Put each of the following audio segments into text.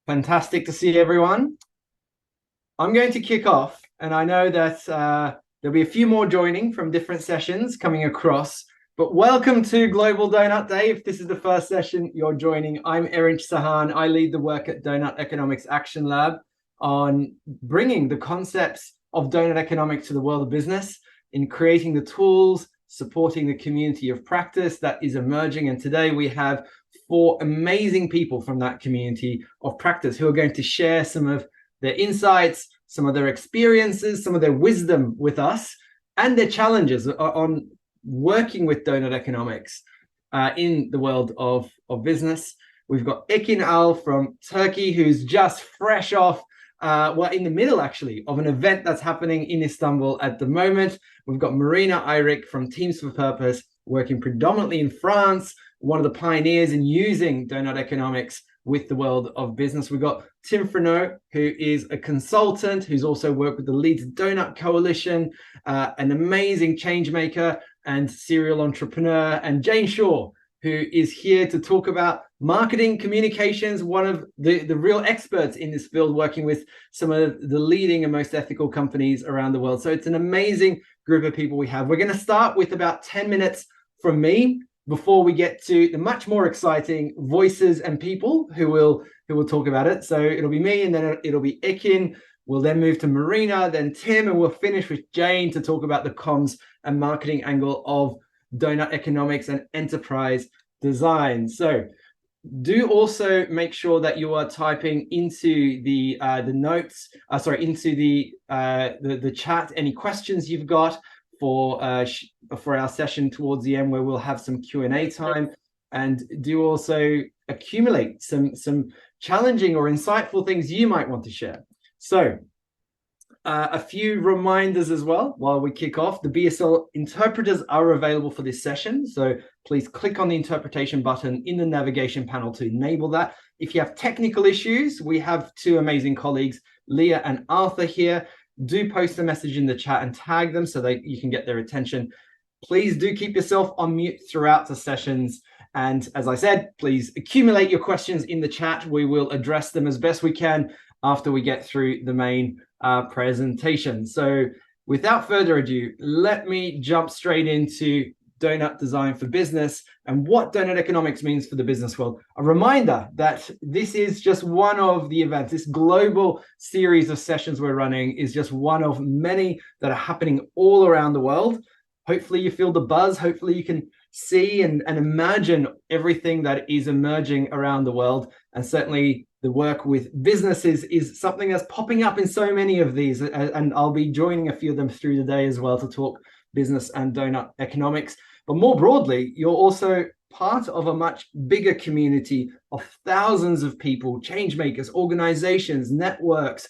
Fantastic to see everyone. I'm going to kick off, and I know that there'll be a few more joining from different sessions coming across. But welcome to Global Doughnut Day. If this is the first session you're joining, I'm Erinch Sahan. I lead the work at Doughnut Economics Action Lab on bringing the concepts of Doughnut Economics to the world of business, in creating the tools, supporting the community of practice that is emerging. And today we have four amazing people from that community of practice who are going to share some of their insights, some of their experiences, some of their wisdom with us, and their challenges on working with Doughnut Economics in the world of business. We've got Ekin Al from Turkey, who's just fresh off, in the middle actually of an event that's happening in Istanbul at the moment. We've got Marina Eirik from Teams for Purpose, working predominantly in France, one of the pioneers in using Doughnut Economics with the world of business. We've got Tim Freneau, who is a consultant, who's also worked with the Leeds Doughnut Coalition, an amazing change maker and serial entrepreneur, and Jane Shaw, who is here to talk about marketing communications, one of the real experts in this field, working with some of the leading and most ethical companies around the world. So it's an amazing group of people we have. We're going to start with about 10 minutes from me before we get to the much more exciting voices and people who will talk about it. So it'll be me, and then it'll be Ekin. We'll then move to Marina, then Tim, and we'll finish with Jane to talk about the comms and marketing angle of Doughnut Economics and enterprise design. So do also make sure that you are typing into the notes, into the chat, any questions you've got for our session towards the end, where we'll have some Q&A time, and do also accumulate some challenging or insightful things you might want to share. So a few reminders as well while we kick off. The BSL interpreters are available for this session, so please click on the interpretation button in the navigation panel to enable that. If you have technical issues, we have two amazing colleagues, Leah and Arthur, here. Do post a message in the chat and tag them so that you can get their attention. Please do keep yourself on mute throughout the sessions. And as I said, please accumulate your questions in the chat. We will address them as best we can after we get through the main presentation. So without further ado, let me jump straight into Doughnut Design for Business and what Doughnut Economics means for the business world. A reminder that this is just one of the events. This global series of sessions we're running is just one of many that are happening all around the world. Hopefully you feel the buzz. Hopefully you can see and imagine everything that is emerging around the world. And certainly the work with businesses is something that's popping up in so many of these. And I'll be joining a few of them through the day as well to talk business and Doughnut Economics. But more broadly, you're also part of a much bigger community of thousands of people, change makers, organizations, networks,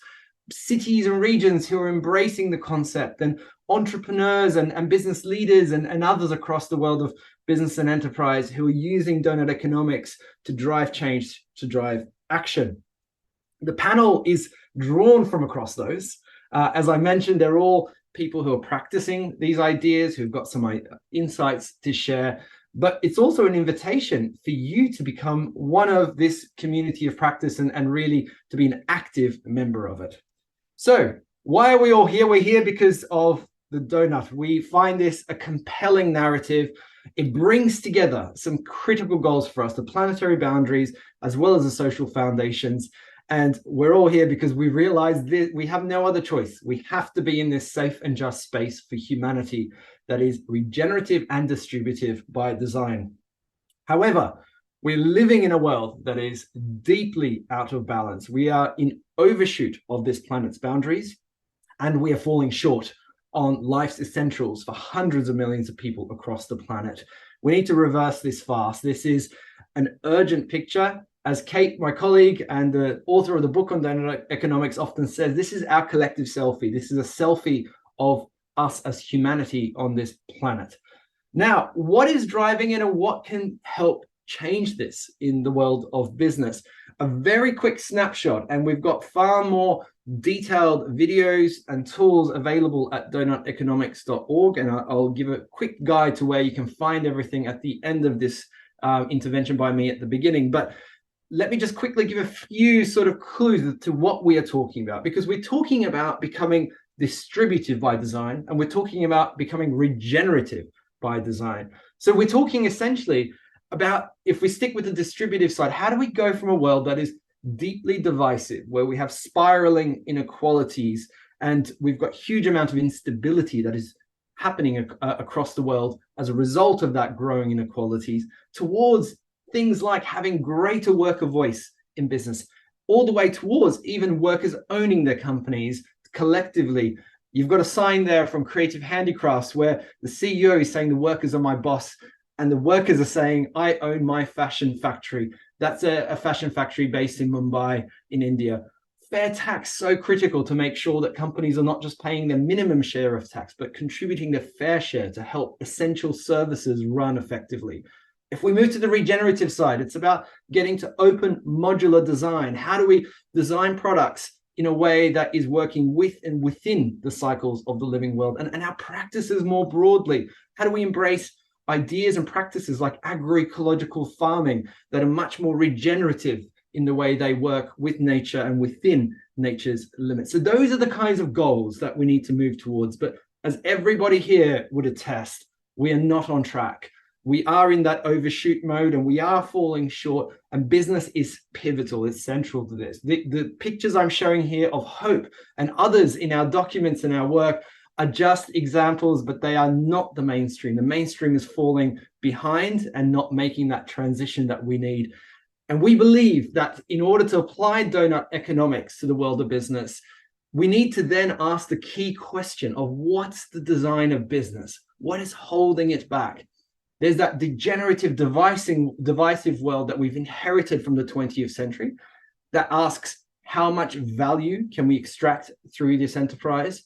cities and regions who are embracing the concept, and entrepreneurs and business leaders and others across the world of business and enterprise who are using Doughnut Economics to drive change, to drive action. The panel is drawn from across those. As I mentioned, they're all people who are practicing these ideas, who've got some insights to share, but it's also an invitation for you to become one of this community of practice and really to be an active member of it. So why are we all here? We're here because of the Doughnut. We find this a compelling narrative. It brings together some critical goals for us, the planetary boundaries, as well as the social foundations. And we're all here because we realize that we have no other choice. We have to be in this safe and just space for humanity that is regenerative and distributive by design. However, we're living in a world that is deeply out of balance. We are in overshoot of this planet's boundaries, and we are falling short on life's essentials for hundreds of millions of people across the planet. We need to reverse this fast. This is an urgent picture. As Kate, my colleague and the author of the book on Doughnut Economics, often says, this is our collective selfie. This is a selfie of us as humanity on this planet. Now, what is driving it and what can help change this in the world of business? A very quick snapshot, and we've got far more detailed videos and tools available at doughnut-economics.org, and I'll give a quick guide to where you can find everything at the end of this intervention by me at the beginning. But let me just quickly give a few sort of clues to what we are talking about, because we're talking about becoming distributive by design, and we're talking about becoming regenerative by design. So we're talking essentially about, if we stick with the distributive side, how do we go from a world that is deeply divisive, where we have spiraling inequalities and we've got huge amount of instability that is happening across the world as a result of that growing inequalities, towards things like having greater worker voice in business, all the way towards even workers owning their companies collectively. You've got a sign there from Creative Handicrafts where the CEO is saying the workers are my boss, and the workers are saying, I own my fashion factory. That's a fashion factory based in Mumbai in India. Fair tax, so critical to make sure that companies are not just paying their minimum share of tax, but contributing their fair share to help essential services run effectively. If we move to the regenerative side, it's about getting to open modular design. How do we design products in a way that is working with and within the cycles of the living world and our practices more broadly? How do we embrace ideas and practices like agroecological farming that are much more regenerative in the way they work with nature and within nature's limits? So those are the kinds of goals that we need to move towards. But as everybody here would attest, we are not on track. We are in that overshoot mode and we are falling short, and business is pivotal. It's central to this. The pictures I'm showing here of hope and others in our documents and our work are just examples, but they are not the mainstream. The mainstream is falling behind and not making that transition that we need. And we believe that in order to apply Doughnut Economics to the world of business, we need to then ask the key question of what's the design of business? What is holding it back? There's that degenerative, divisive world that we've inherited from the 20th century that asks, how much value can we extract through this enterprise?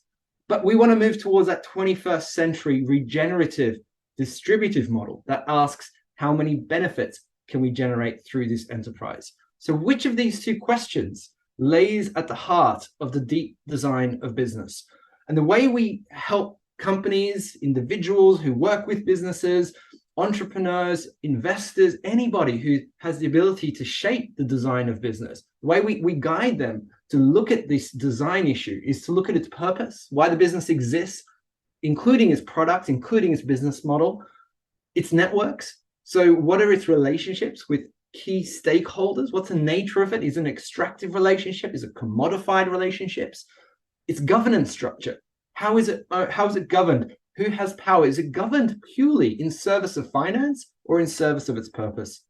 But we want to move towards that 21st century regenerative, distributive model that asks, how many benefits can we generate through this enterprise? So which of these two questions lays at the heart of the deep design of business? And the way we help companies, individuals who work with businesses, entrepreneurs, investors, anybody who has the ability to shape the design of business, the way we guide them to look at this design issue is to look at its purpose, why the business exists, including its product, including its business model, its networks. So what are its relationships with key stakeholders? What's the nature of it? Is it an extractive relationship? Is it commodified relationships? Its governance structure. How is it governed? Who has power? Is it governed purely in service of finance or in service of its purpose?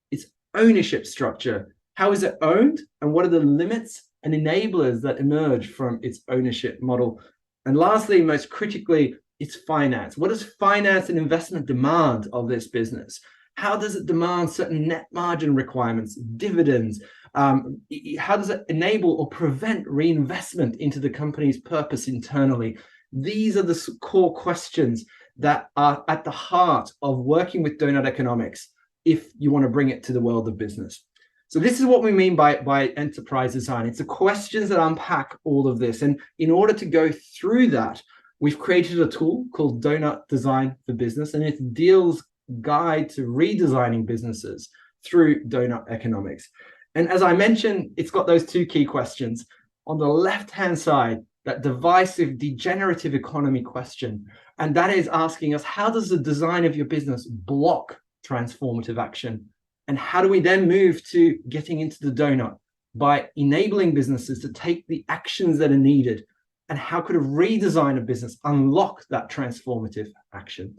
Its ownership structure. How is it owned? And what are the limits and enablers that emerge from its ownership model? And lastly, most critically, it's finance. What does finance and investment demand of this business? How does it demand certain net margin requirements, dividends? How does it enable or prevent reinvestment into the company's purpose internally? These are the core questions that are at the heart of working with Doughnut Economics if you want to bring it to the world of business. So this is what we mean by enterprise design. It's the questions that unpack all of this. And in order to go through that, we've created a tool called Doughnut Design for Business, and it deals guide to redesigning businesses through Doughnut Economics. And as I mentioned, it's got those two key questions. On the left-hand side, that divisive, degenerative economy question. And that is asking us, how does the design of your business block transformative action? And how do we then move to getting into the donut by enabling businesses to take the actions that are needed? And how could a redesign of business unlock that transformative action?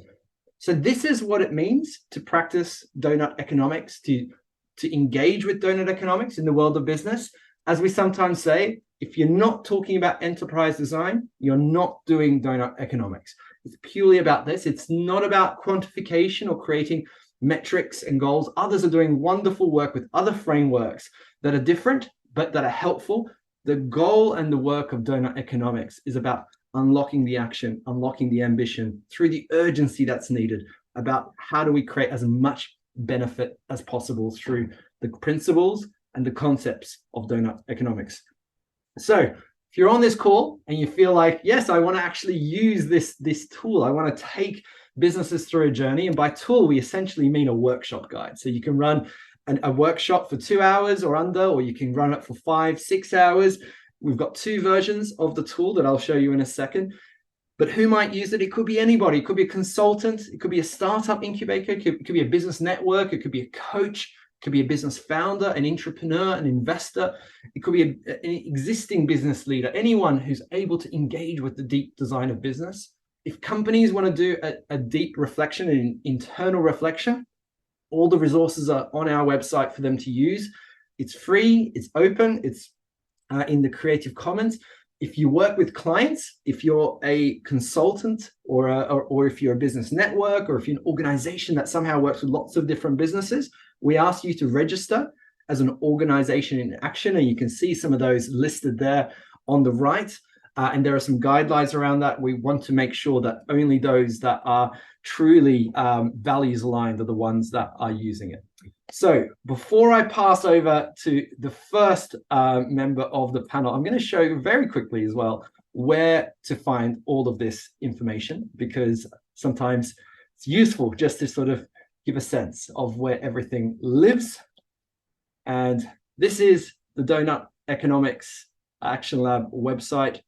So this is what it means to practice Doughnut Economics, to engage with Doughnut Economics in the world of business. As we sometimes say, if you're not talking about enterprise design, you're not doing Doughnut Economics. It's purely about this. It's not about quantification or creating metrics and goals. Others are doing wonderful work with other frameworks that are different, but that are helpful. The goal and the work of Doughnut Economics is about unlocking the action, unlocking the ambition through the urgency that's needed, about how do we create as much benefit as possible through the principles and the concepts of Doughnut Economics. So if you're on this call and you feel like, yes, I want to actually use this tool, I want to take businesses through a journey, and by tool, we essentially mean a workshop guide. So you can run a workshop for 2 hours or under, or you can run it for 5, 6 hours. We've got 2 versions of the tool that I'll show you in a second. But who might use it? It could be anybody. It could be a consultant. It could be a startup incubator. It could be a business network. It could be a coach. It could be a business founder, an entrepreneur, an investor. It could be an existing business leader, anyone who's able to engage with the deep design of business. If companies want to do a deep reflection, an internal reflection, all the resources are on our website for them to use. It's free, it's open, it's in the Creative Commons. If you work with clients, if you're a consultant or if you're a business network, or if you're an organization that somehow works with lots of different businesses, we ask you to register as an organization in action. And you can see some of those listed there on the right. And there are some guidelines around that. We want to make sure that only those that are truly values aligned are the ones that are using it. So before I pass over to the first member of the panel, I'm going to show you very quickly as well where to find all of this information, because sometimes it's useful just to sort of give a sense of where everything lives. And this is the Doughnut Economics Action Lab website.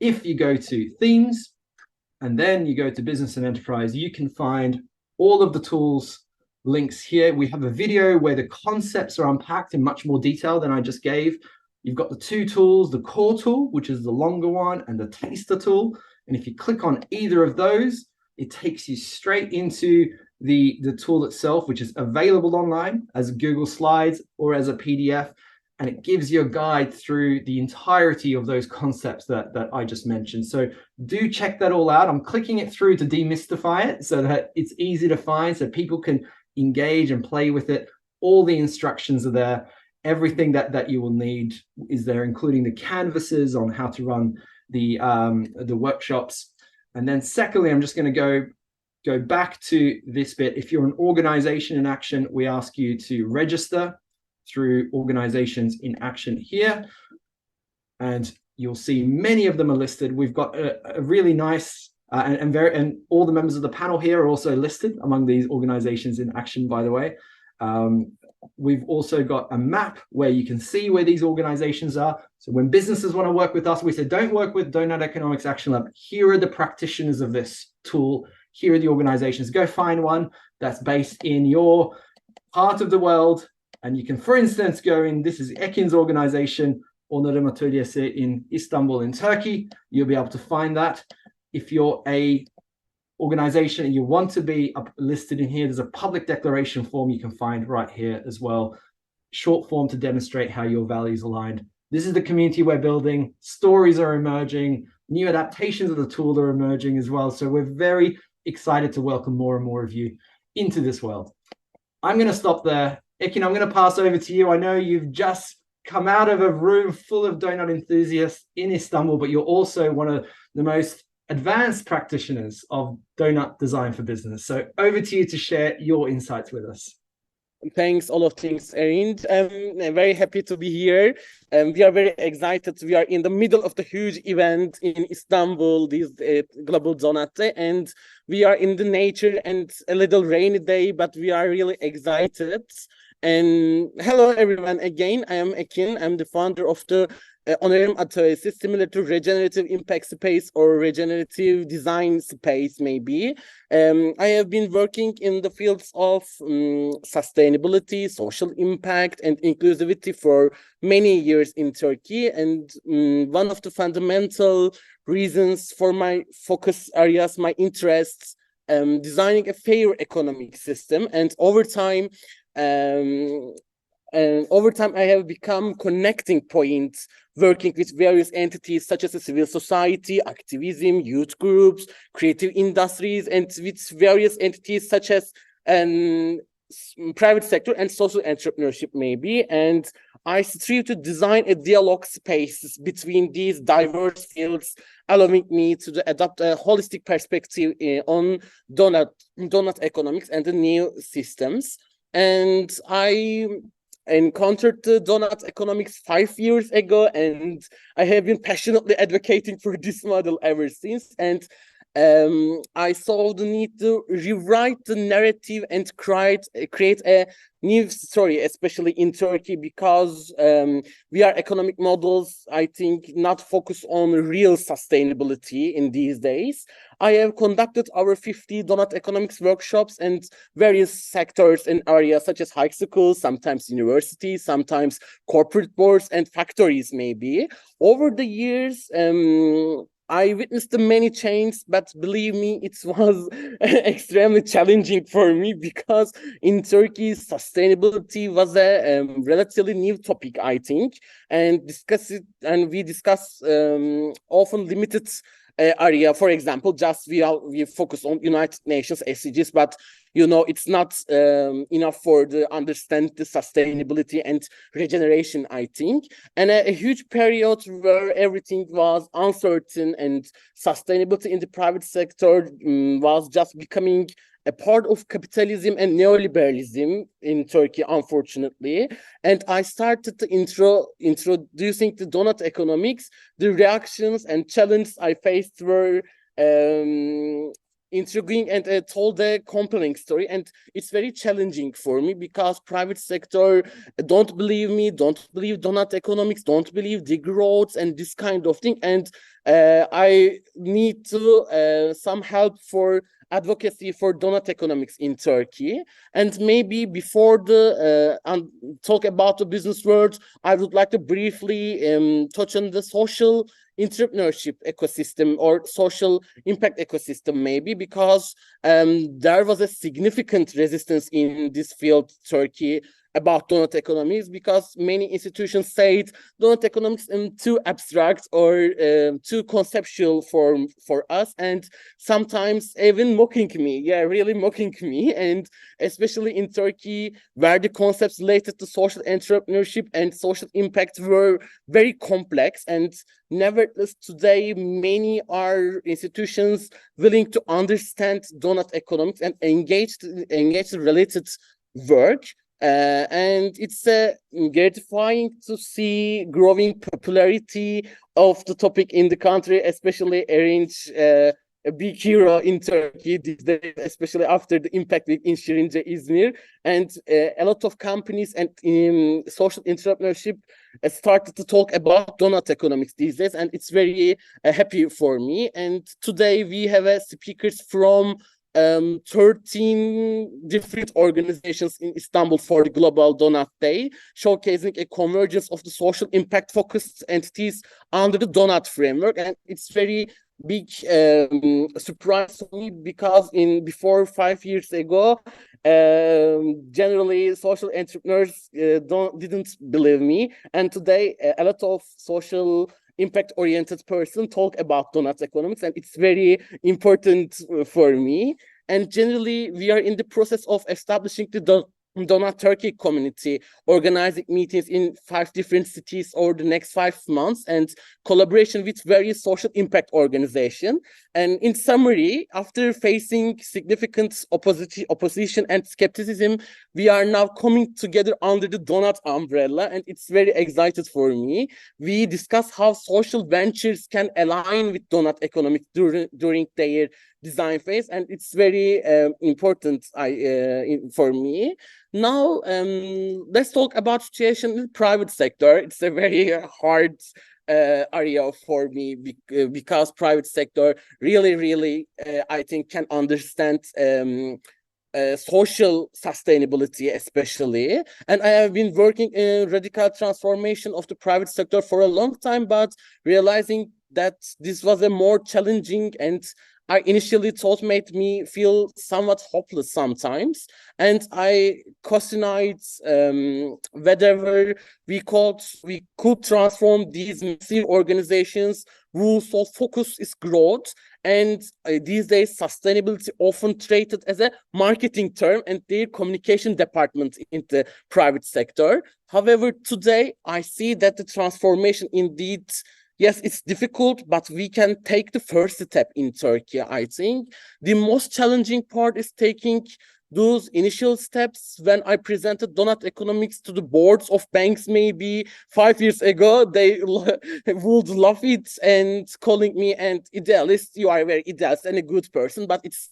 If you go to themes and then you go to business and enterprise, you can find all of the tools links here. We have a video where the concepts are unpacked in much more detail than I just gave. You've got the 2 tools, the core tool, which is the longer one, and the taster tool. And if you click on either of those, it takes you straight into the tool itself, which is available online as Google Slides or as a PDF. And it gives you a guide through the entirety of those concepts that I just mentioned. So do check that all out. I'm clicking it through to demystify it so that it's easy to find, so people can engage and play with it. All the instructions are there. Everything that you will need is there, including the canvases on how to run the workshops. And then secondly, I'm just going to go back to this bit. If you're an organization in action, we ask you to register through Organizations in Action here, and you'll see many of them are listed. We've got a really nice and all the members of the panel here are also listed among these Organizations in Action, by the way. We've also got a map where you can see where these organizations are. So when businesses want to work with us, we say, don't work with Doughnut Economics Action Lab. Here are the practitioners of this tool. Here are the organizations. Go find one that's based in your part of the world. And you can, for instance, go in, this is Ekin's organization, Onarım Atölyesi in Istanbul in Turkey. You'll be able to find that. If you're a organization and you want to be listed in here, there's a public declaration form you can find right here as well. Short form to demonstrate how your values aligned. This is the community we're building. Stories are emerging. New adaptations of the tool are emerging as well. So we're very excited to welcome more and more of you into this world. I'm going to stop there. Ekin, I'm going to pass over to you. I know you've just come out of a room full of donut enthusiasts in Istanbul, but you're also one of the most advanced practitioners of Doughnut Design for Business. So over to you to share your insights with us. Thanks, all of things, Erin. I'm very happy to be here. We are very excited. We are in the middle of the huge event in Istanbul, this Global Doughnut Day, and we are in the nature and a little rainy day, but we are really excited. And hello, everyone. Again, I am Ekin. I'm the founder of the Onarım Atölyesi, similar to regenerative impact space or regenerative design space, maybe. I have been working in the fields of sustainability, social impact, and inclusivity for many years in Turkey. And one of the fundamental reasons for my focus areas, my interests, designing a fair economic system. And over time, I have become connecting points, working with various entities such as the civil society, activism, youth groups, creative industries, and with various entities such as private sector and social entrepreneurship, maybe. And I strive to design a dialogue space between these diverse fields, allowing me to adopt a holistic perspective on Doughnut economics and the new systems. And I encountered the Doughnut Economics 5 years ago, and I have been passionately advocating for this model ever since. And I saw the need to rewrite the narrative and create a new story, especially in Turkey, because we are economic models, I think, not focused on real sustainability in these days. I have conducted over 50 Doughnut Economics workshops and various sectors and areas such as high schools, sometimes universities, sometimes corporate boards and factories maybe. Over the years, I witnessed the many changes, but believe me, it was extremely challenging for me because in Turkey, sustainability was a relatively new topic, I think, and we discuss often limited area. For example, just we focus on United Nations SDGs, but it's not enough for the understand the sustainability and regeneration, I think. And a huge period where everything was uncertain and sustainability in the private sector was just becoming a part of capitalism and neoliberalism in Turkey, unfortunately. And I started to introducing the Doughnut Economics. The reactions and challenges I faced were intriguing and told a compelling story, and it's very challenging for me because private sector don't believe me, don't believe Doughnut Economics, don't believe the growth and this kind of thing, and I need to some help for advocacy for Doughnut Economics in Turkey. And maybe before the talk about the business world, I would like to briefly touch on the social entrepreneurship ecosystem or social impact ecosystem, maybe because there was a significant resistance in this field, Turkey, about Doughnut Economics, because many institutions say Doughnut Economics is too abstract or too conceptual for us, and sometimes even mocking me, really mocking me, and especially in Turkey, where the concepts related to social entrepreneurship and social impact were very complex. And nevertheless, today, many are institutions willing to understand Doughnut Economics and engage related work. And it's gratifying to see growing popularity of the topic in the country, especially arrange a big hero in Turkey these days, especially after the impact week in Şirince, Izmir. And a lot of companies and social entrepreneurship started to talk about Doughnut Economics these days, and it's very happy for me. And today we have speakers from 13 different organizations in Istanbul for the Global Doughnut Day, showcasing a convergence of the social impact focused entities under the Doughnut framework. And it's very big surprise to me because before 5 years ago, generally social entrepreneurs didn't believe me, and today a lot of social impact-oriented person talk about Doughnut Economics, and it's very important for me. And generally, we are in the process of establishing the Doughnut Turkey community, organizing meetings in 5 different cities over the next 5 months, and collaboration with various social impact organizations. And in summary, after facing significant opposition and skepticism, we are now coming together under the Doughnut umbrella, and it's very excited for me. We discuss how social ventures can align with Doughnut Economics during their design phase, and it's very important for me. Now, let's talk about situation in the private sector. It's a very hard area for me because private sector really, I think, can understand social sustainability especially. And I have been working in radical transformation of the private sector for a long time, but realizing that this was a more challenging and I initially thought made me feel somewhat hopeless sometimes. And I questioned whether we could transform these massive organizations whose sole focus is growth. And these days, sustainability often treated as a marketing term and their communication department in the private sector. However, today I see that the transformation indeed, yes, it's difficult, but we can take the first step in Turkey, I think. The most challenging part is taking those initial steps when I presented Doughnut Economics to the boards of banks maybe 5 years ago, they would love it and calling me an idealist. You are very idealist and a good person, but it's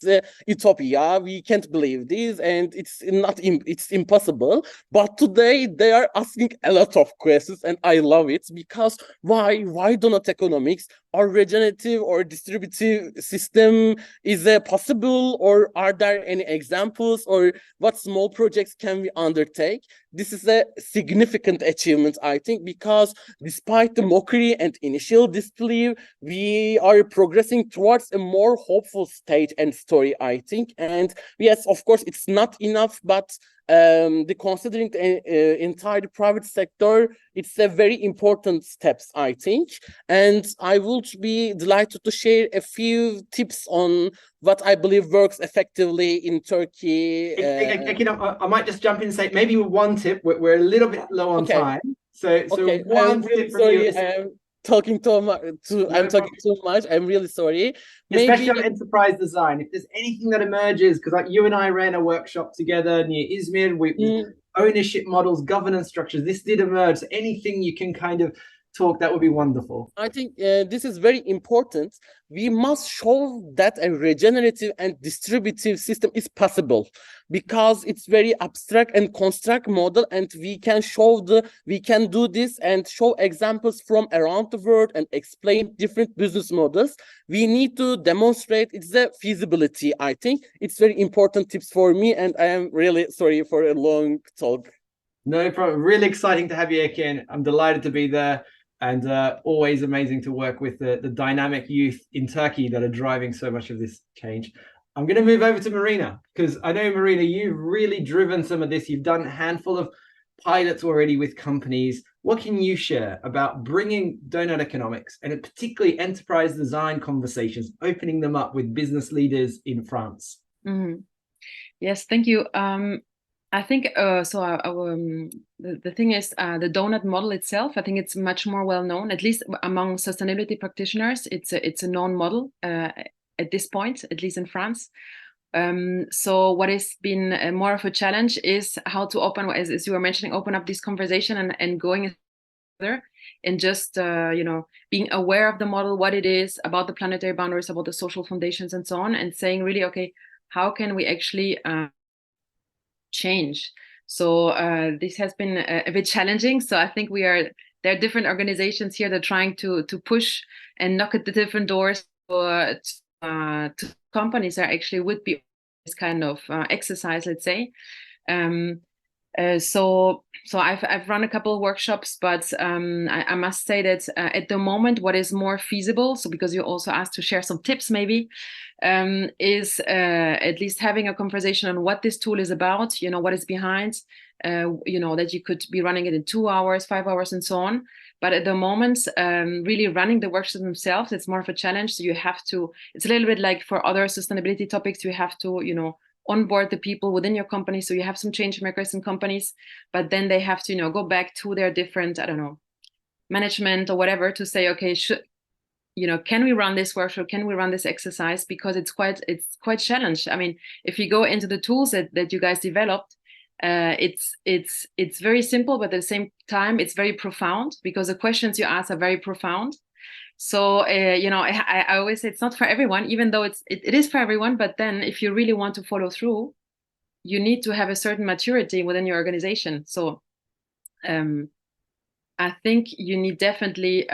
utopia. We can't believe this, and it's impossible. But today they are asking a lot of questions, and I love it because why Doughnut Economics? Our regenerative or distributive system is possible, or are there any examples, or what small projects can we undertake? This is a significant achievement, I think, because despite the mockery and initial disbelief, we are progressing towards a more hopeful state and story, I think. And yes, of course, it's not enough, but considering the entire private sector, it's a very important steps, I think. And I would be delighted to share a few tips on what I believe works effectively in Turkey. I might just jump in and say maybe one tip. We're a little bit low on time. So one really tip from you is, I'm talking I'm talking too much. I'm really sorry. Especially on enterprise design, if there's anything that emerges, because like you and I ran a workshop together near Izmir, ownership models, governance structures, this did emerge. So anything you can kind of talk, that would be wonderful. I think this is very important. We must show that a regenerative and distributive system is possible, because it's very abstract and construct model, and we can do this and show examples from around the world and explain different business models. We need to demonstrate it's a feasibility. I think it's very important tips for me, and I am really sorry for a long talk. No problem. Really exciting to have you, Ekin. I'm delighted to be there. And always amazing to work with the dynamic youth in Turkey that are driving so much of this change. I'm going to move over to Marina, because I know, Marina, you've really driven some of this. You've done a handful of pilots already with companies. What can you share about bringing Doughnut Economics and particularly enterprise design conversations, opening them up with business leaders in France? Mm-hmm. Yes, thank you. I think the thing is, the Doughnut model itself, I think it's much more well known, at least among sustainability practitioners. It's a known model at this point, at least in France. So what has been more of a challenge is how to open, as you were mentioning, open up this conversation and going further, and just being aware of the model, what it is, about the planetary boundaries, about the social foundations, and so on, and saying really, okay, how can we actually change? So this has been a bit challenging. So I think there are different organizations here that are trying to push and knock at the different doors to companies that actually would be this kind of exercise, let's say. So I've run a couple of workshops, but I must say that at the moment, what is more feasible, so because you also asked to share some tips maybe, is at least having a conversation on what this tool is about, what is behind, that you could be running it in 2 hours, 5 hours, and so on. But at the moment, really running the workshops themselves, it's more of a challenge. So it's a little bit like for other sustainability topics, you have to, onboard the people within your company. So you have some change makers in companies, but then they have to, go back to their different, management or whatever, to say, okay, can we run this workshop? Can we run this exercise? Because it's quite challenged. I mean, if you go into the tools that you guys developed, it's very simple, but at the same time, it's very profound, because the questions you ask are very profound. So, I always say it's not for everyone, even though it is for everyone. But then if you really want to follow through, you need to have a certain maturity within your organization. So I think you need definitely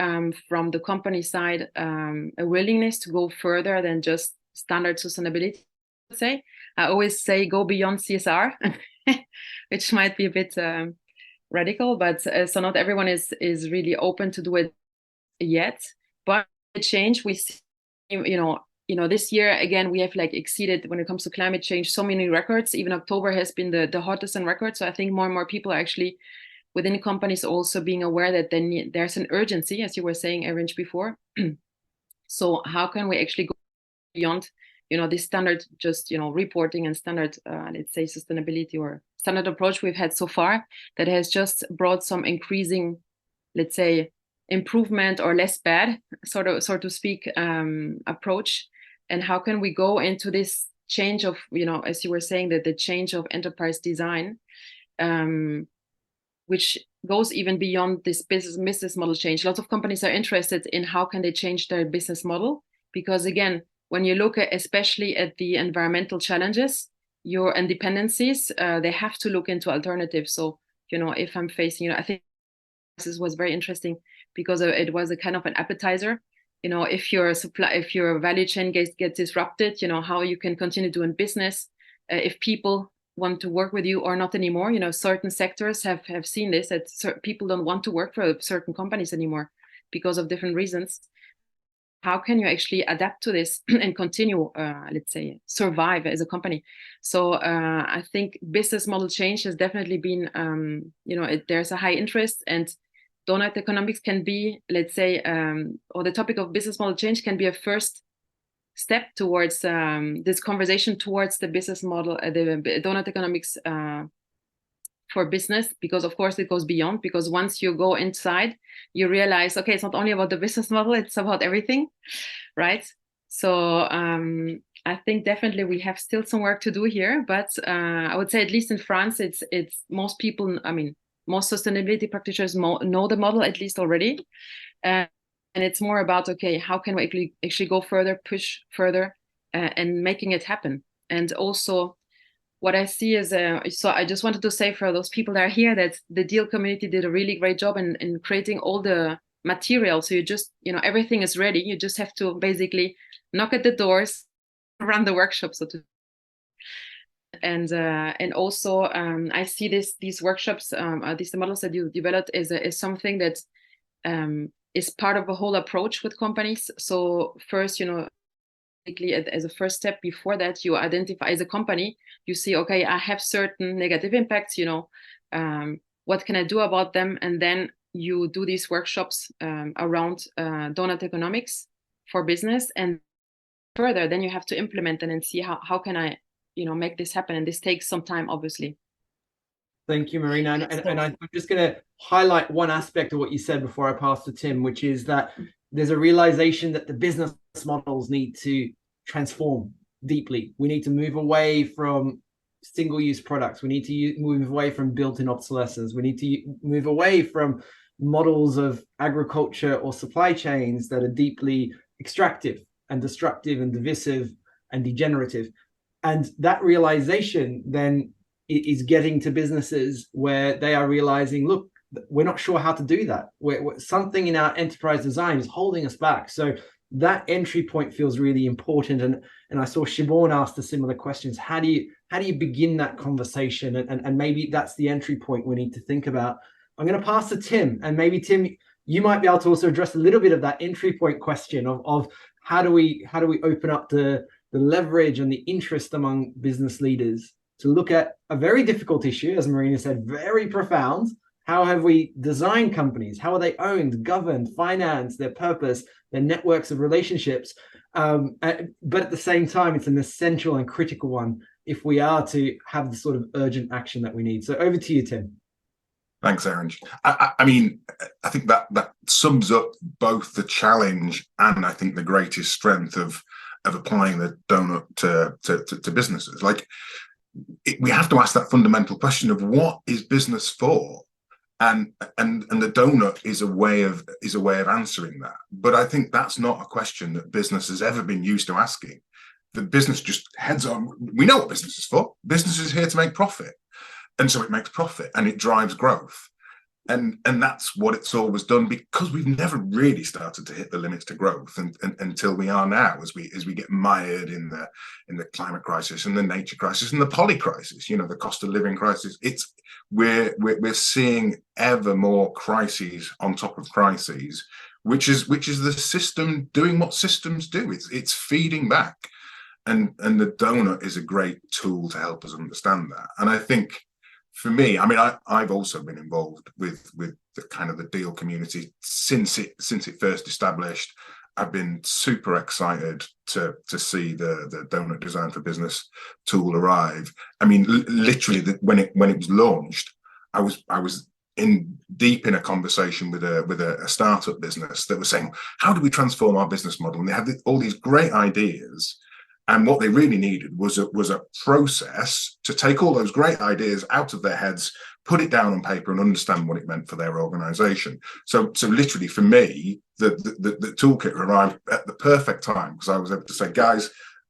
from the company side a willingness to go further than just standard sustainability, let's say. I always say go beyond CSR, which might be a bit radical, but so not everyone is really open to do it yet. But the change we see, this year again, we have exceeded, when it comes to climate change, so many records. Even October has been the hottest on record. So I think more and more people are actually within companies also being aware that there's an urgency, as you were saying, Erinch, before. So how can we actually go beyond, this standard just, reporting and standard, let's say, sustainability or standard approach we've had so far that has just brought some increasing, let's say, improvement or less bad, so to speak, approach. And how can we go into this change of, as you were saying, that the change of enterprise design, which goes even beyond this business model change. Lots of companies are interested in how can they change their business model, because again, when you look at, especially at the environmental challenges, your dependencies, they have to look into alternatives. So, if I'm facing, I think this was very interesting because it was a kind of an appetizer. If your value chain gets disrupted, how you can continue doing business, if people want to work with you or not anymore. Certain sectors have seen this, that people don't want to work for certain companies anymore because of different reasons. How can you actually adapt to this and continue, let's say, survive as a company? So I think business model change has definitely been, there's a high interest, and Doughnut Economics can be, let's say, or the topic of business model change can be a first step towards this conversation towards the business model, the Doughnut Economics for business, because of course it goes beyond, because once you go inside, you realize, okay, it's not only about the business model, it's about everything, right? So I think definitely we have still some work to do here, but I would say at least in France, it's most people, most sustainability practitioners know the model at least already. And it's more about, okay, how can we actually go further, push further, and making it happen. And also what I see is, so I just wanted to say for those people that are here that the Deal community did a really great job in creating all the material. So you just, everything is ready. You just have to basically knock at the doors, run the workshop, so to. And also I see these workshops, these models that you developed is something that is part of a whole approach with companies. So first, as a first step, before that, you identify as a company, you see, okay, I have certain negative impacts, what can I do about them? And then you do these workshops around Doughnut Economics for business, and further, then you have to implement them and see how can I, make this happen. And this takes some time, obviously. Thank you, Marina. And I'm just going to highlight one aspect of what you said before I pass to Tim, which is that there's a realization that the business models need to transform deeply. We need to move away from single-use products. We need to move away from built-in obsolescence. We need to move away from models of agriculture or supply chains that are deeply extractive and destructive and divisive and degenerative. And that realization then is getting to businesses where they are realizing, look, we're not sure how to do that. Something in our enterprise design is holding us back. So that entry point feels really important. And I saw Shibon asked the similar questions. How do you begin that conversation? And maybe that's the entry point we need to think about. I'm going to pass to Tim, and maybe Tim, you might be able to also address a little bit of that entry point question of how do we open up the leverage and the interest among business leaders to look at a very difficult issue, as Marina said, very profound. How have we designed companies? How are they owned, governed, financed, their purpose, their networks of relationships? But at the same time, it's an essential and critical one if we are to have the sort of urgent action that we need. So over to you, Tim. Thanks, Aaron. I mean, I think that sums up both the challenge and I think the greatest strength of applying the Doughnut to businesses. Like, we have to ask that fundamental question of what is business for, and the Doughnut is a way of answering that. But I think that's not a question that business has ever been used to asking. The business just heads on. We know what business is for. Business is here to make profit, and so it makes profit and it drives growth. And that's what it's always done, because we've never really started to hit the limits to growth until we are now, as we get mired in the climate crisis and the nature crisis and the poly crisis, the cost of living crisis. We're seeing ever more crises on top of crises, which is the system doing what systems do. It's feeding back, and the Doughnut is a great tool to help us understand that. And I think, for me, I mean, I've also been involved with the kind of the Deal community since it first established. I've been super excited to see the Doughnut Design for Business tool arrive. I mean, literally, when it was launched, I was deep in a conversation with a startup business that was saying, how do we transform our business model? And they had all these great ideas. And what they really needed was a process to take all those great ideas out of their heads, put it down on paper, and understand what it meant for their organization. So literally for me, the toolkit arrived at the perfect time, because I was able to say, guys,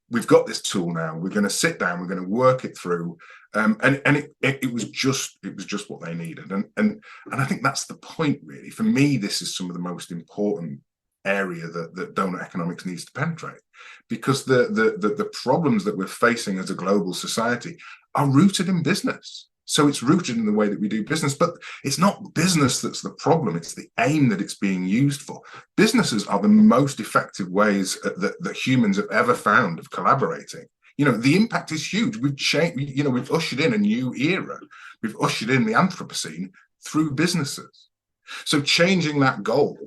we've got this tool now. We're going to sit down. We're going to work it through. And it was just what they needed. And I think that's the point, really. For me, this is some of the most important area that Doughnut Economics needs to penetrate, because the problems that we're facing as a global society are rooted in business. So it's rooted in the way that we do business, but it's not business that's the problem. It's the aim that it's being used for. Businesses are the most effective ways that humans have ever found of collaborating. You know, the impact is huge. We've changed, you know, we've ushered in a new era. We've ushered in the Anthropocene through businesses. So changing that goal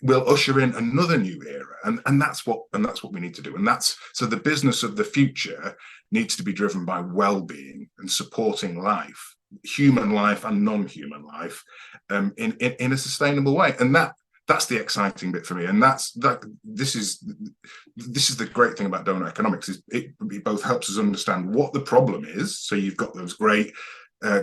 will usher in another new era, and that's what we need to do. And so the business of the future needs to be driven by well-being and supporting life, human life and non-human life, in a sustainable way. And that's the exciting bit for me. And this is the great thing about Doughnut Economics, is it both helps us understand what the problem is. So you've got those great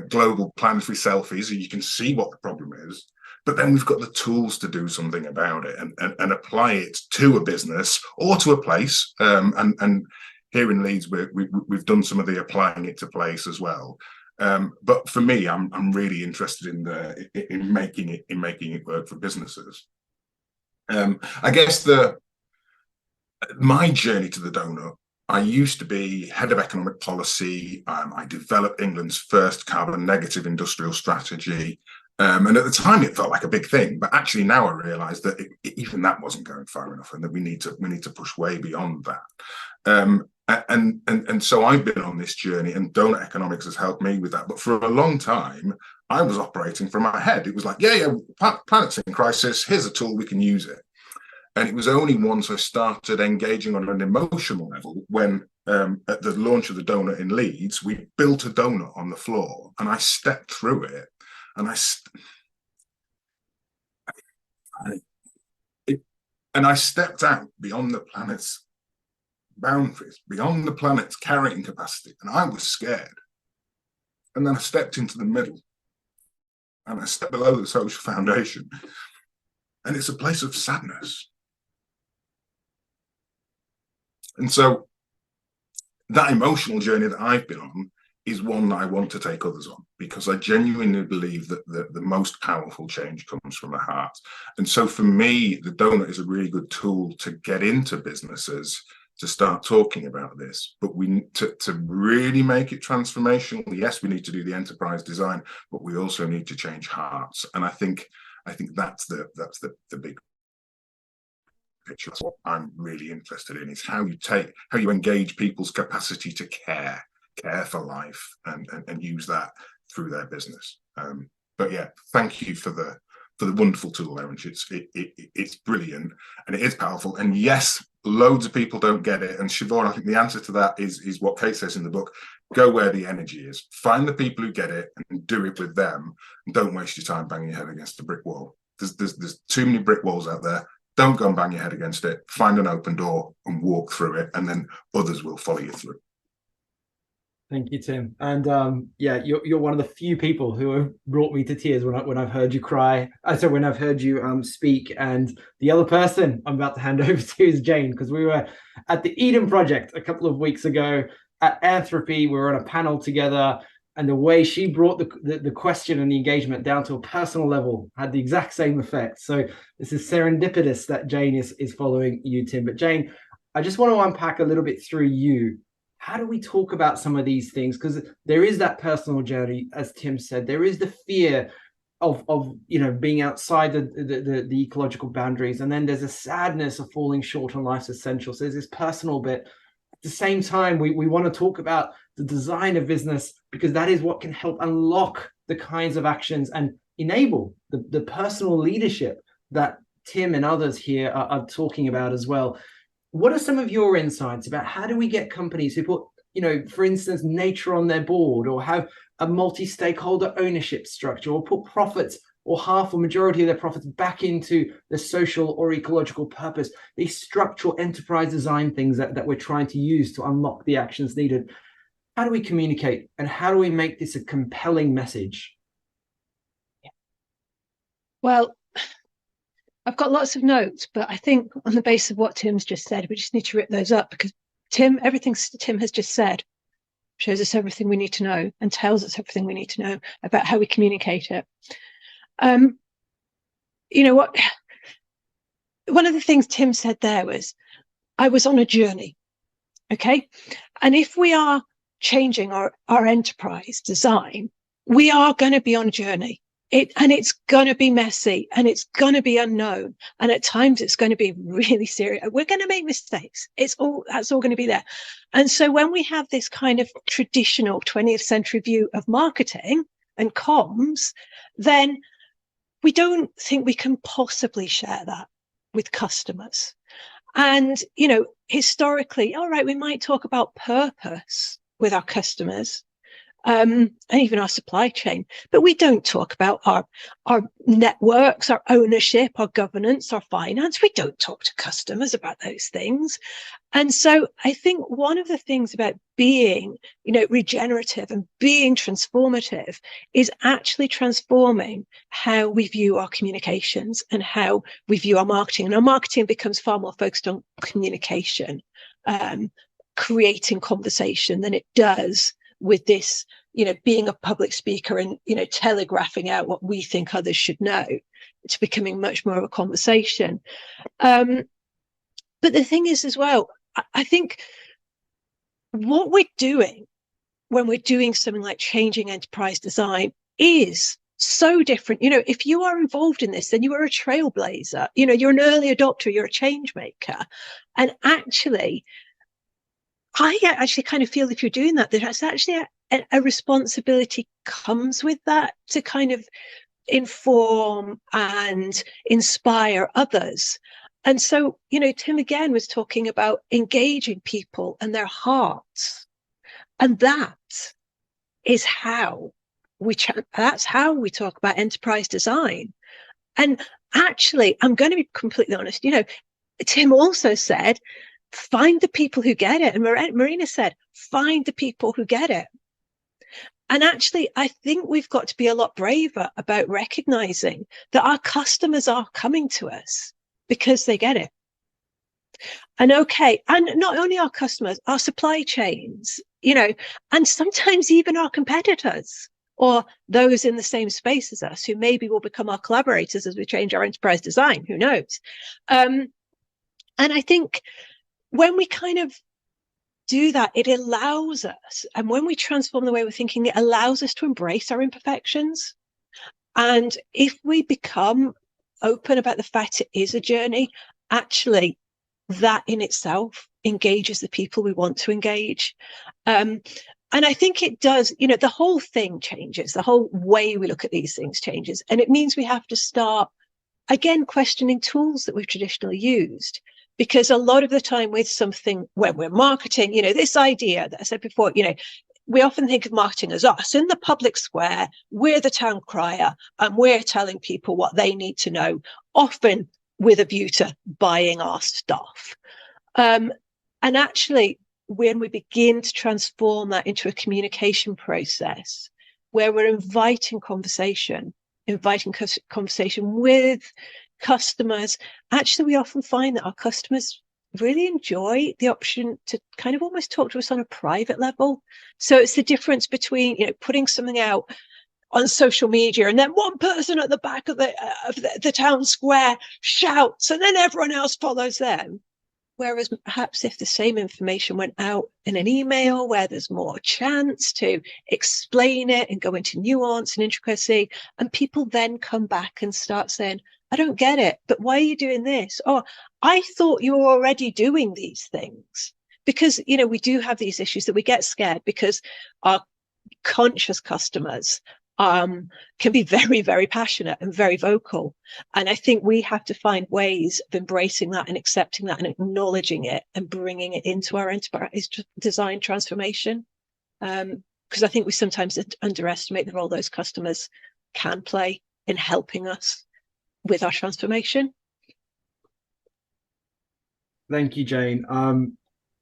global planetary selfies, and you can see what the problem is. But then we've got the tools to do something about it and apply it to a business or to a place. And here in Leeds, we've done some of the applying it to place as well. But for me, I'm really interested in making it work for businesses. I guess my journey to the Doughnut, I used to be head of economic policy. I developed England's first carbon negative industrial strategy. And at the time, it felt like a big thing, but actually now I realise that even that wasn't going far enough, and that we need to push way beyond that. And so I've been on this journey, and Doughnut Economics has helped me with that. But for a long time, I was operating from my head. It was like, planet's in crisis. Here's a tool, we can use it. And it was only once I started engaging on an emotional level when, at the launch of the Doughnut in Leeds, we built a donut on the floor, and I stepped through it. And I stepped out beyond the planet's boundaries, beyond the planet's carrying capacity, and I was scared. And then I stepped into the middle, and I stepped below the social foundation, and it's a place of sadness. And so that emotional journey that I've been on is one that I want to take others on, because I genuinely believe that the most powerful change comes from the heart. And so for me, the Doughnut is a really good tool to get into businesses to start talking about this. But we need to really make it transformational. Yes, we need to do the enterprise design, but we also need to change hearts. And I think that's the big picture. That's what I'm really interested in, is how you engage people's capacity to care for life, and use that through their business. But yeah, thank you for the wonderful tool, Aaron. It's brilliant, and it is powerful. And yes, loads of people don't get it. And Siobhan, I think the answer to that is what Kate says in the book: go where the energy is. Find the people who get it and do it with them. And don't waste your time banging your head against a brick wall. There's too many brick walls out there. Don't go and bang your head against it. Find an open door and walk through it, and then others will follow you through. Thank you, Tim. And yeah, you're one of the few people who have brought me to tears when I've heard you cry. So when I've heard you speak. And the other person I'm about to hand over to is Jane, because we were at the Eden Project a couple of weeks ago at Anthropy. We were on a panel together, and the way she brought the question and the engagement down to a personal level had the exact same effect. So this is serendipitous that Jane is following you, Tim. But Jane, I just want to unpack a little bit through you. How do we talk about some of these things? Because there is that personal journey, as Tim said. There is the fear of being outside the ecological boundaries, and then there's a sadness of falling short on life's essentials. So there's this personal bit. At the same time, we want to talk about the design of business, because that is what can help unlock the kinds of actions and enable the personal leadership that Tim and others here are talking about as well. What are some of your insights about how do we get companies who put, for instance, nature on their board, or have a multi-stakeholder ownership structure, or put profits or half or majority of their profits back into the social or ecological purpose, these structural enterprise design things that we're trying to use to unlock the actions needed. How do we communicate, and how do we make this a compelling message? Well, I've got lots of notes, but I think on the basis of what Tim's just said, we just need to rip those up, because everything Tim has just said shows us everything we need to know and tells us everything we need to know about how we communicate it. You know what? One of the things Tim said there was, I was on a journey. Okay. And if we are changing our enterprise design, we are going to be on a journey. And it's going to be messy, and it's going to be unknown. And at times it's going to be really serious. We're going to make mistakes. That's all going to be there. And so when we have this kind of traditional 20th century view of marketing and comms, then we don't think we can possibly share that with customers. And, you know, historically, all right, we might talk about purpose with our customers, and even our supply chain, but we don't talk about our networks, our ownership, our governance, our finance. We don't talk to customers about those things. And so I think one of the things about being, you know, regenerative and being transformative is actually transforming how we view our communications and how we view our marketing. And our marketing becomes far more focused on communication, creating conversation, than it does with this, you know, being a public speaker and, you know, telegraphing out what we think others should know. It's becoming much more of a conversation. But the thing is as well, I think what we're doing when we're doing something like changing enterprise design is so different. You know, if you are involved in this, then you are a trailblazer. You know, you're an early adopter, you're a change maker. And actually, I actually kind of feel if you're doing that, there's actually a responsibility comes with that to kind of inform and inspire others. And so, you know, Tim again was talking about engaging people and their hearts. And that is how that's how we talk about enterprise design. And actually, I'm going to be completely honest, you know, Tim also said, find the people who get it. And Marina said, find the people who get it. And actually, I think we've got to be a lot braver about recognizing that our customers are coming to us because they get it. And okay, and not only our customers, our supply chains, you know, and sometimes even our competitors or those in the same space as us who maybe will become our collaborators as we change our enterprise design, who knows? And I think when we kind of do that, it allows us, and when we transform the way we're thinking, it allows us to embrace our imperfections. And if we become open about the fact it is a journey, actually that in itself engages the people we want to engage. And I think it does, you know, the whole thing changes, the whole way we look at these things changes. And it means we have to start, again, questioning tools that we've traditionally used. Because a lot of the time with something, when we're marketing, you know, this idea that I said before, you know, we often think of marketing as us in the public square, we're the town crier, and we're telling people what they need to know, often with a view to buying our stuff. And actually, when we begin to transform that into a communication process where we're inviting conversation with customers, actually, we often find that our customers really enjoy the option to kind of almost talk to us on a private level. So it's the difference between, you know, putting something out on social media and then one person at the back of the town square shouts and then everyone else follows them. Whereas perhaps if the same information went out in an email where there's more chance to explain it and go into nuance and intricacy, and people then come back and start saying, I don't get it, but why are you doing this? Or I thought you were already doing these things. Because, you know, we do have these issues that we get scared because our conscious customers can be very, very passionate and very vocal. And I think we have to find ways of embracing that and accepting that and acknowledging it and bringing it into our enterprise design transformation. Because I think we sometimes underestimate the role those customers can play in helping us with our transformation. Thank you, Jane. I'm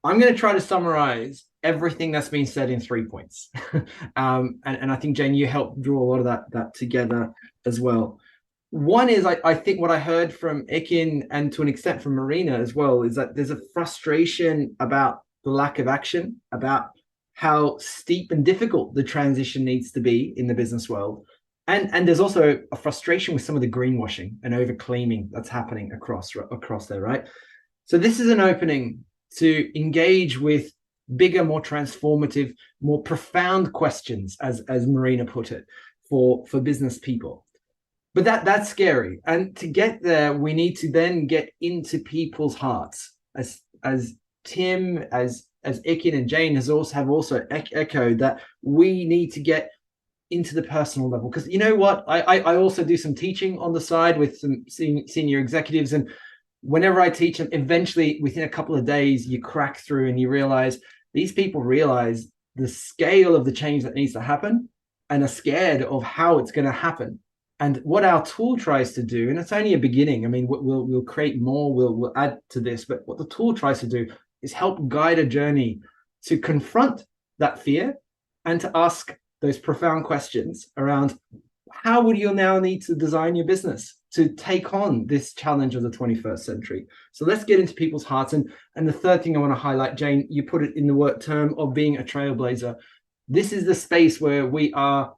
going to try to summarize everything that's been said in 3 points. And I think, Jane, you helped draw a lot of that together as well. One is, I think what I heard from Ekin, and to an extent from Marina as well, is that there's a frustration about the lack of action, about how steep and difficult the transition needs to be in the business world. And there's also a frustration with some of the greenwashing and overclaiming that's happening across there, right? So this is an opening to engage with bigger, more transformative, more profound questions, as Marina put it, for business people. But that's scary. And to get there, we need to then get into people's hearts, as Tim, as Ekin and Jane have also echoed, that we need to get into the personal level. Because you know what? I also do some teaching on the side with some senior executives, and whenever I teach them, eventually within a couple of days, you crack through and you realize these people realize the scale of the change that needs to happen and are scared of how it's going to happen. And what our tool tries to do, and it's only a beginning. I mean, we'll create more, we'll add to this, but what the tool tries to do is help guide a journey to confront that fear and to ask those profound questions around how would you now need to design your business to take on this challenge of the 21st century. So let's get into people's hearts. And the third thing I want to highlight, Jane, you put it in the word term of being a trailblazer. This is the space where we are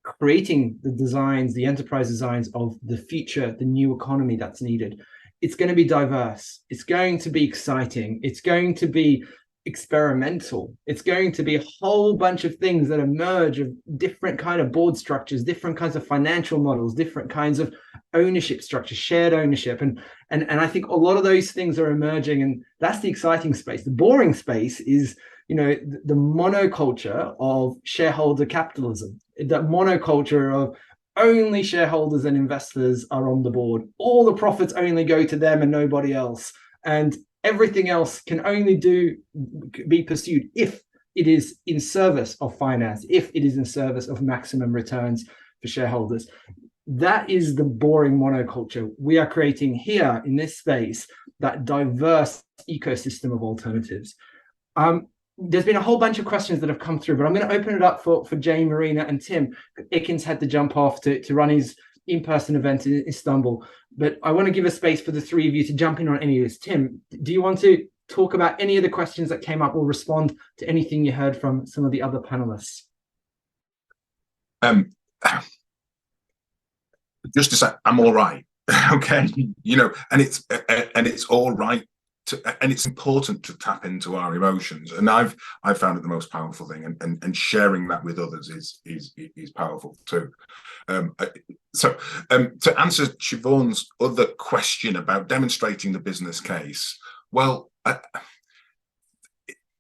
creating the designs, the enterprise designs of the future, the new economy that's needed. It's going to be diverse. It's going to be exciting. It's going to be experimental. It's going to be a whole bunch of things that emerge of different kind of board structures, different kinds of financial models, different kinds of ownership structures, shared ownership. And I think a lot of those things are emerging, and that's the exciting space. The boring space is, the monoculture of shareholder capitalism, that monoculture of only shareholders and investors are on the board. All the profits only go to them and nobody else. And everything else can only be pursued if it is in service of finance, if it is in service of maximum returns for shareholders. That is the boring monoculture. We are creating here in this space that diverse ecosystem of alternatives. There's been a whole bunch of questions that have come through, but I'm going to open it up for Jane, Marina, and Tim. Ekin's had to jump off to run his in-person event in Istanbul, but I want to give a space for the three of you to jump in on any of this. Tim, do you want to talk about any of the questions that came up or respond to anything you heard from some of the other panelists? Just to say, I'm all right. Okay, and it's all right. And it's important to tap into our emotions, and I've found it the most powerful thing, and sharing that with others is powerful too. So to answer Siobhan's other question about demonstrating the business case, well,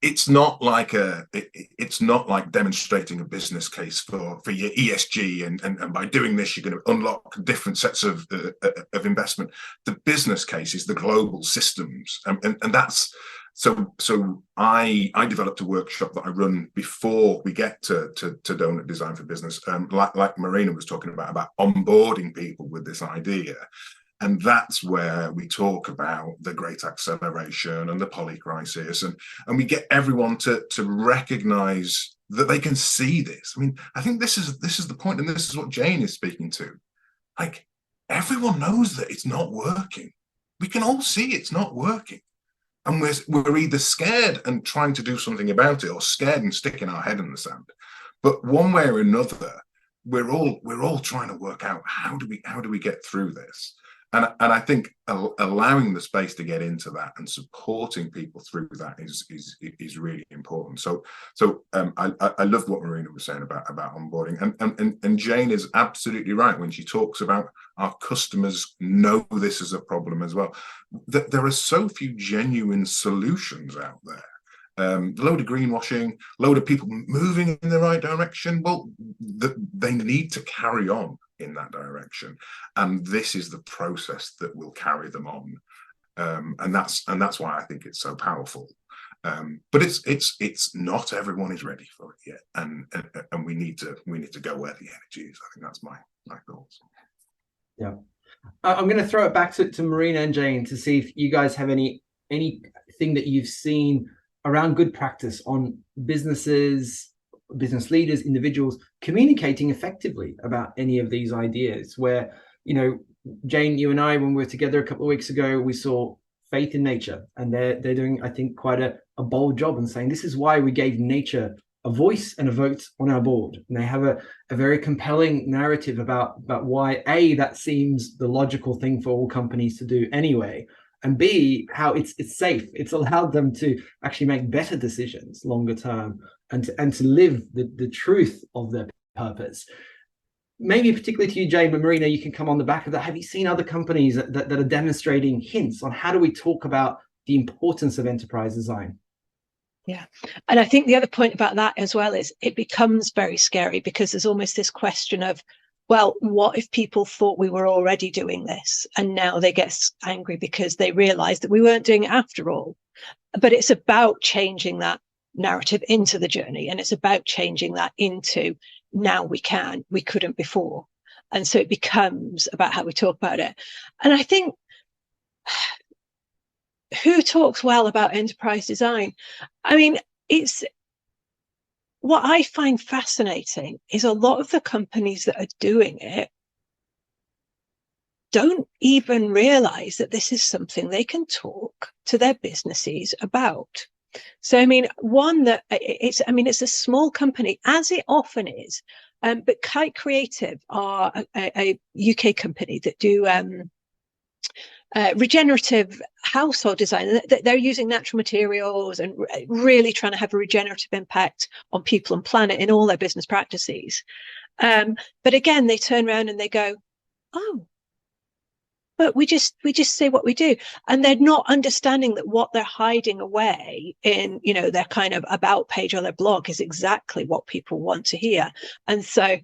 it's not like demonstrating a business case for your ESG, and by doing this you're going to unlock different sets of investment. The business case is the global systems, and that's so I developed a workshop that I run before we get to Doughnut Design for Business, like Marina was talking about onboarding people with this idea. And that's where we talk about the great acceleration and the poly crisis, and we get everyone to recognize that they can see this. I mean, I think this is the point, and this is what Jane is speaking to. Like, everyone knows that it's not working. We can all see it's not working, and we're either scared and trying to do something about it, or scared and sticking our head in the sand. But one way or another, we're all trying to work out how do we get through this. And I think allowing the space to get into that and supporting people through that is really important. So I love what Marina was saying about onboarding, and Jane is absolutely right when she talks about our customers know this is a problem as well. That there are so few genuine solutions out there. A load of greenwashing, load of people moving in the right direction. Well, they need to carry on in that direction, and this is the process that will carry them on, and that's why I think it's so powerful. But it's not everyone is ready for it yet, and we need to go where the energy is. I think that's my thoughts. Yeah. I'm going to throw it back to Marina and Jane to see if you guys have anything that you've seen around good practice on businesses, business leaders, individuals communicating effectively about any of these ideas. Where, you know, Jane, you and I, when we were together a couple of weeks ago, we saw faith in nature, and they're doing, I think, quite a bold job in saying this is why we gave nature a voice and a vote on our board. And they have a very compelling narrative about why A, that seems the logical thing for all companies to do anyway, and B, how it's safe. It's allowed them to actually make better decisions longer term, and to live the truth of their purpose. Maybe particularly to you, Jane, but Marina, you can come on the back of that. Have you seen other companies that are demonstrating hints on how do we talk about the importance of enterprise design? Yeah. And I think the other point about that as well is it becomes very scary, because there's almost this question of, well, what if people thought we were already doing this and now they get angry because they realize that we weren't doing it after all? But it's about changing that narrative into the journey, and it's about changing that into now we couldn't before. And so it becomes about how we talk about it. And I think, who talks well about enterprise design? I mean, it's what I find fascinating is a lot of the companies that are doing it don't even realize that this is something they can talk to their businesses about. So, I mean, it's a small company, as it often is, but Kite Creative are a UK company that do regenerative household design. They're using natural materials and really trying to have a regenerative impact on people and planet in all their business practices. But again, they turn around and they go, oh, but we just say what we do. And they're not understanding that what they're hiding away in, you know, their kind of about page on their blog is exactly what people want to hear. And so,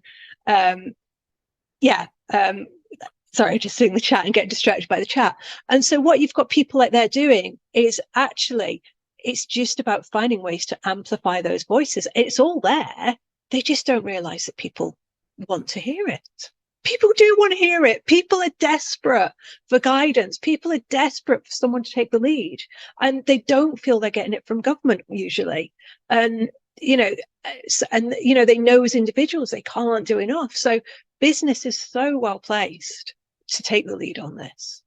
sorry, just seeing the chat and getting distracted by the chat. And so what you've got people like they're doing is actually, it's just about finding ways to amplify those voices. It's all there. They just don't realize that people want to hear it. People do want to hear it. People are desperate for guidance. People are desperate for someone to take the lead, and they don't feel they're getting it from government usually. And, you know, they know as individuals, they can't do enough. So business is so well placed to take the lead on this.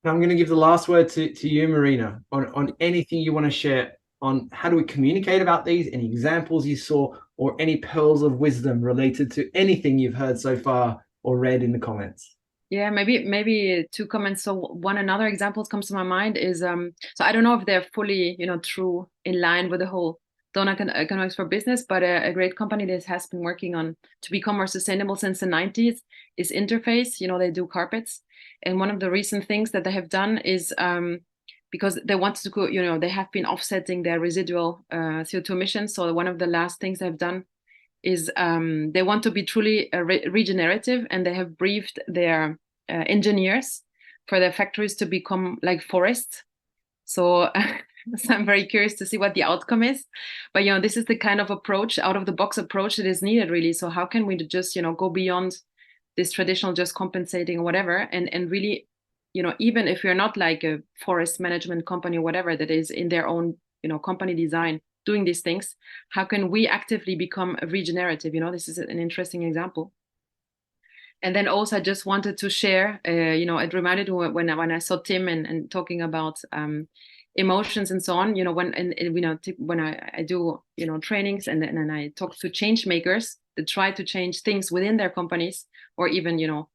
I'm going to give the last word to you, Marina, on anything you want to share on how do we communicate about these, any examples you saw, or any pearls of wisdom related to anything you've heard so far or read in the comments. Yeah, maybe 2 comments. So another example comes to my mind is, so I don't know if they're fully, true in line with the whole Doughnut Economics for Business, but a great company that has been working on to become more sustainable since the 90s is Interface. They do carpets. And one of the recent things that they have done is, because they wanted to go, they have been offsetting their residual CO2 emissions. So one of the last things they've done is they want to be truly regenerative, and they have briefed their engineers for their factories to become like forests. So, so I'm very curious to see what the outcome is. But, this is the kind of approach, out of the box approach that is needed really. So how can we just, go beyond this traditional just compensating or whatever, and really, even if you're not like a forest management company or whatever that is in their own, company design doing these things, how can we actively become regenerative? This is an interesting example. And then also I just wanted to share, it reminded me when I saw Tim and talking about emotions and so on, when I do, trainings and I talk to change makers that try to change things within their companies, or even,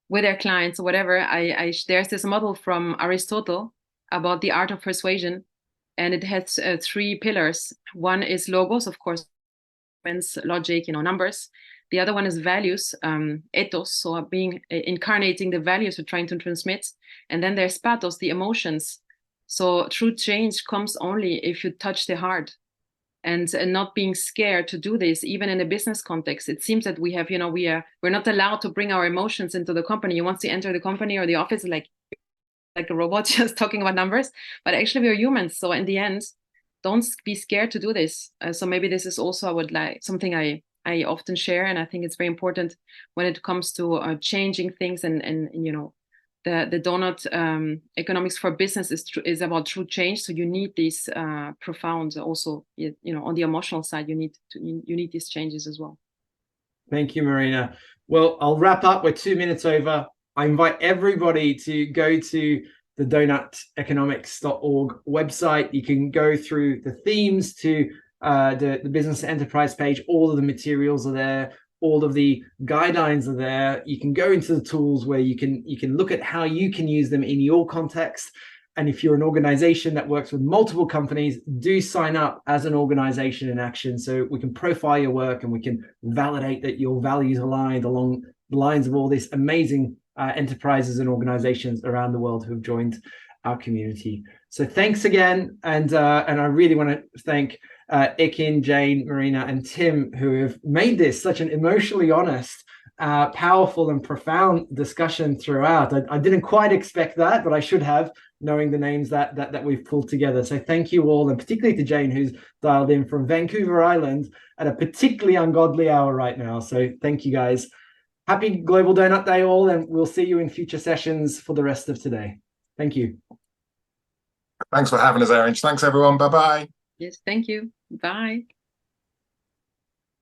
with their clients or whatever, there's this model from Aristotle about the art of persuasion, and it has 3 pillars. One is logos, of course, logic, numbers. The other one is values, ethos, so incarnating the values we're trying to transmit. And then there's pathos, the emotions. So true change comes only if you touch the heart, and not being scared to do this, even in a business context. It seems that we have, we're not allowed to bring our emotions into the company. You want to enter the company or the office like a robot just talking about numbers, but actually we're humans. So in the end, don't be scared to do this. So maybe this is also something I I often share, and I think it's very important when it comes to changing things and you know, the Doughnut economics for business is about true change. So you need these profound, also, you know, on the emotional side, you need these changes as well. Thank you, Marina. Well, I'll wrap up. We're 2 minutes over. I invite everybody to go to the doughuteconomics.org website. You can go through the themes to the business enterprise page. All of the materials are there. All of the guidelines are there. You can go into the tools where you can look at how you can use them in your context. And if you're an organization that works with multiple companies, do sign up as an organization in action so we can profile your work and we can validate that your values aligned along the lines of all these amazing enterprises and organizations around the world who have joined our community. So thanks again. And I really want to thank Ikin, Jane, Marina, and Tim, who have made this such an emotionally honest, powerful and profound discussion throughout. I didn't quite expect that, but I should have, knowing the names that we've pulled together. So thank you all, and particularly to Jane, who's dialed in from Vancouver Island at a particularly ungodly hour right now. So thank you guys. Happy Global Doughnut Day all, and we'll see you in future sessions for the rest of today. Thank you. Thanks for having us, Erinch. Thanks, everyone. Bye-bye. Yes, thank you. Bye.